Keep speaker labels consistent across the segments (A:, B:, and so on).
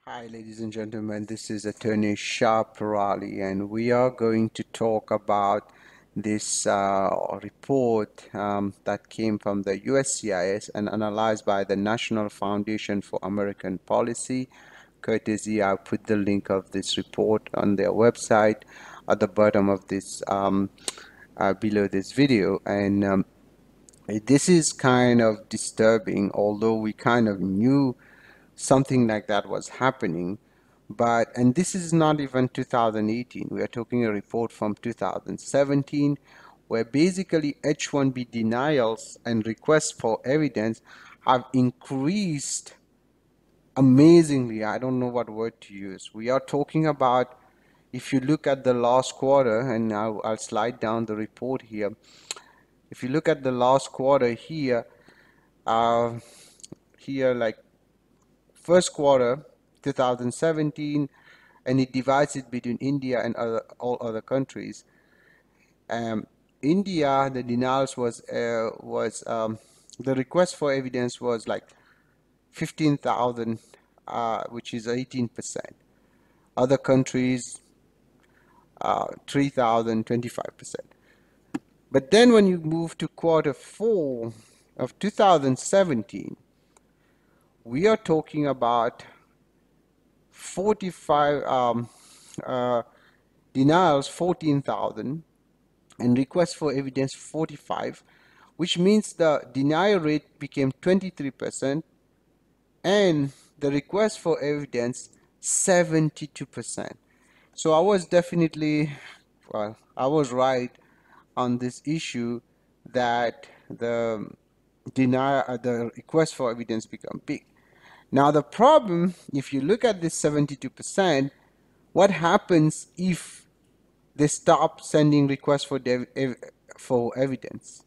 A: Hi, ladies and gentlemen. This is Attorney Shah Parali, and we are going to talk about this report that came from the USCIS and analyzed by the National Foundation for American Policy. Courtesy, I'll put the link of this report on their website at the bottom of this below this video. And this is kind of disturbing, although we kind of knew something like that was happening. And this is not even 2018. We are talking a report from 2017, where basically H1B denials and requests for evidence have increased amazingly. I don't know what word to use. We are talking about, if you look at the last quarter, and I'll slide down the report here. If you look at the last quarter here, uh, like first quarter 2017, and it divides it between India and all other countries. India, the denials was the request for evidence was like 15,000, which is 18%. Other countries, 3,000, 25%. But then when you move to quarter four of 2017, we are talking about 45 denials, 14,000, and requests for evidence 45, which means the denial rate became 23% and the request for evidence 72%. So I was definitely, well, I was right on this issue that the the request for evidence become big. Now the problem, if you look at this 72%, what happens if they stop sending requests for evidence?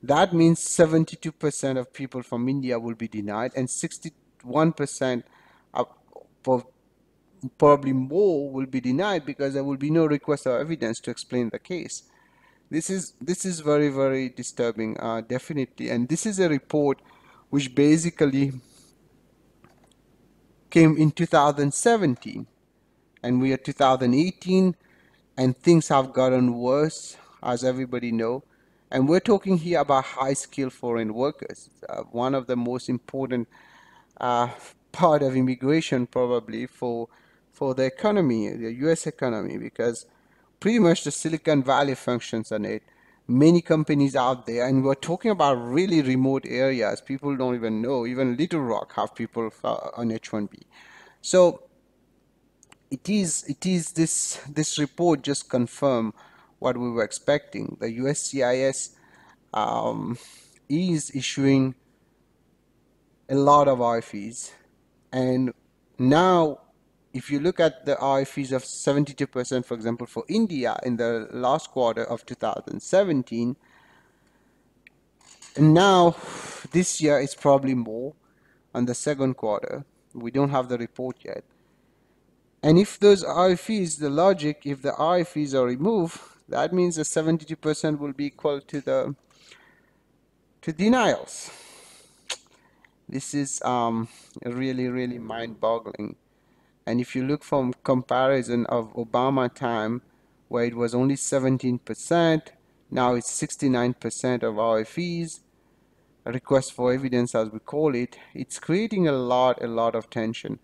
A: That means 72% of people from India will be denied, and 61% probably more will be denied because there will be no request or evidence to explain the case. This is very, very disturbing, definitely. And this is a report which basically came in 2017, and we are 2018, and things have gotten worse, as everybody know. And we're talking here about high-skilled foreign workers, one of the most important uh, part of immigration probably for the economy, the U.S. economy, because pretty much the Silicon Valley functions on it. Many companies out there, and we're talking about really remote areas. People don't even know. Even Little Rock have people on H1B. So it is this report just confirm what we were expecting. The USCIS is issuing a lot of RFEs, and now if you look at the RFEs of 72%, for example, for India in the last quarter of 2017, and now this year it's probably more on the second quarter. We don't have the report yet. And if those RFEs, the logic, if the RFEs are removed, that means the 72% will be equal to denials. This is really, really mind-boggling. And if you look from comparison of Obama time, where it was only 17%, now it's 69% of RFEs, request for evidence as we call it, it's creating a lot of tension.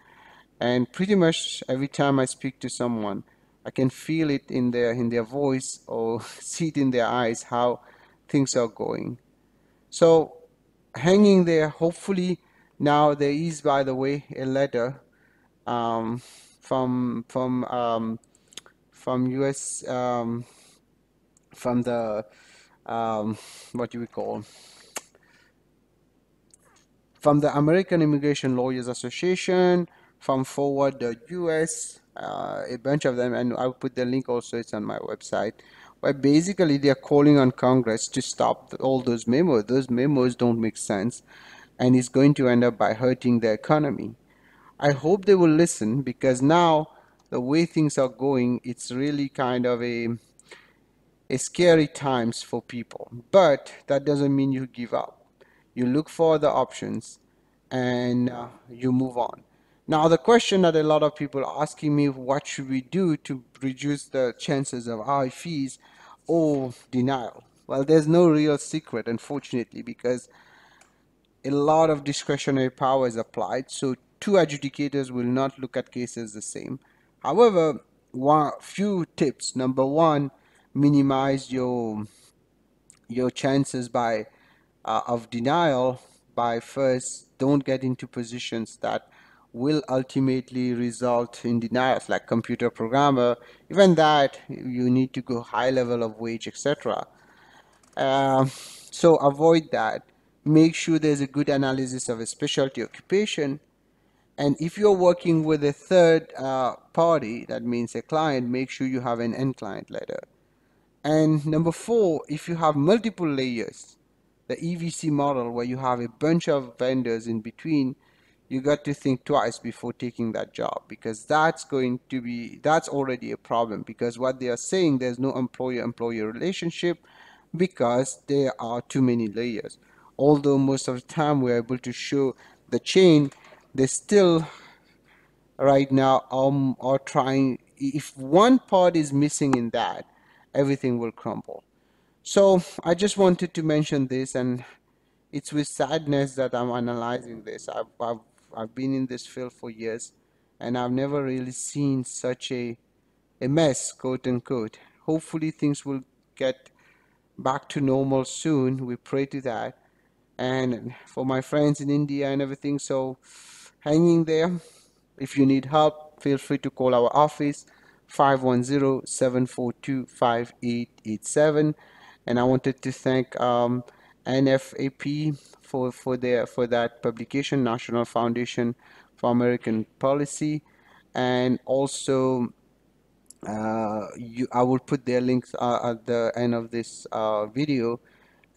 A: And pretty much every time I speak to someone, I can feel it in their voice or see it in their eyes how things are going. So hanging there, hopefully now there is, by the way, a letter um, from US from the what do we call, from the American Immigration Lawyers Association, from Forward the US, a bunch of them, and I'll put the link also, it's on my website, where basically they're calling on Congress to stop all those memos. Those memos don't make sense, and it's going to end up by hurting the economy. I hope they will listen, because now the way things are going, it's really kind of a scary times for people. But that doesn't mean you give up. You look for the options and you move on. Now, the question that a lot of people are asking me, what should we do to reduce the chances of RFEs or denial? Well, there's no real secret, unfortunately, because a lot of discretionary power is applied, so two adjudicators will not look at cases the same. However, one few tips. Number one, minimize your chances by of denial by first don't get into positions that will ultimately result in denials, like computer programmer. Even that, you need to go high level of wage, etc. So avoid that. Make sure there's a good analysis of a specialty occupation. And if you're working with a third party, that means a client, make sure you have an end client letter. And number four, if you have multiple layers, the EVC model where you have a bunch of vendors in between, you got to think twice before taking that job, because that's already a problem, because what they are saying, there's no employer-employee relationship because there are too many layers. Although most of the time we're able to show the chain, they still right now are trying, if one part is missing in that, everything will crumble. So I just wanted to mention this, and it's with sadness that I'm analyzing this. I've been in this field for years, and I've never really seen such a mess, quote unquote. Hopefully things will get back to normal soon. We pray to that. And for my friends in India and everything, so hanging there. If you need help, feel free to call our office 510-742-5887. And I wanted to thank NFAP for that publication, National Foundation for American Policy, and also I will put their links at the end of this video.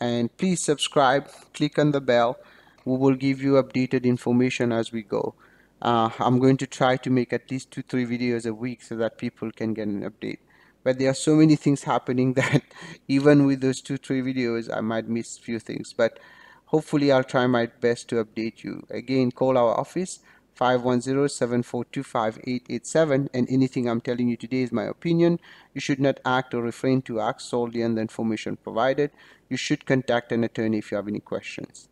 A: And please subscribe, click on the bell. We will give you updated information as we go. I'm going to try to make at least 2-3 videos a week so that people can get an update. But there are so many things happening that even with those 2-3 videos, I might miss a few things. But hopefully I'll try my best to update you. Again, call our office 510-742-5887, and anything I'm telling you today is my opinion. You should not act or refrain to act solely on the information provided. You should contact an attorney if you have any questions.